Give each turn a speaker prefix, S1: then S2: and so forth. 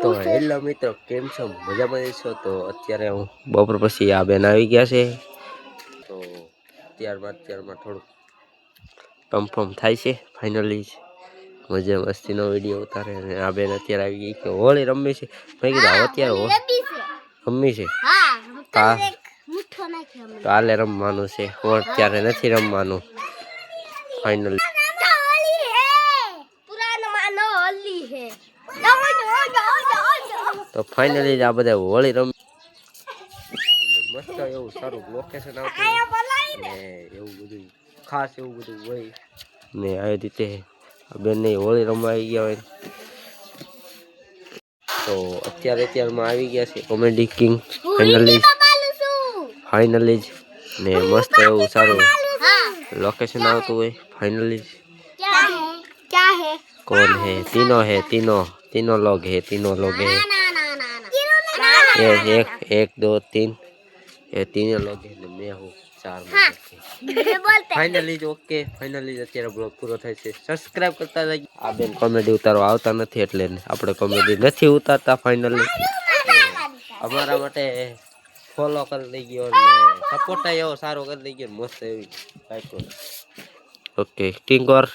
S1: તો હેલો મિત્રો, કેમ છો? મજામાં છો? તો અત્યારે હું બપોર પછી આ બેન આવી ગયા છે. તો ત્યારબાદ થોડુંક કન્ફર્મ થાય છે. ફાઇનલી મજા મસ્તીનો વિડીયો ઉતારે અને આ બેન અત્યારે આવી ગઈ કે હોળી રમવી છે. મેં કીધું અત્યારે રમવી છે. કાલે રમવાનું છે, અત્યારે નથી રમવાનું. ફાઇનલી તો ફાઇનલી આ બધા હોળી રમ મસ્ત એવું સારું લોકેશન આવતું ને એવું બધું ખાસ એવું બધું હોય ને આવી રીતે બેનને હોળી રમવા આવી ગયા હોય. તો અત્યારમાં આવી ગયા છે કોમેડી કિંગ ફાઇનલી ને મસ્ત એવું સારું લોકેશન આવતું હોય. फाइनली कौन है? तीनों लोग है एक दो तीन ये तीनों लोग है मैं हूँ चार फाइनली ओके फाइनली અત્યારે બ્લોગ પૂરો થાય છે. સબસ્ક્રાઇબ કરતા જાય. આ બેન કોમેડી ઉતારવા આવતા નથી એટલે આપણે કોમેડી નથી ઉતારતા. ફાઇનલી અમારા માટે ફોલો કરી દેજો અને સપોર્ટ એવો સારો કરી દેજો. મસ્ત એવી ઓકે કિંગોર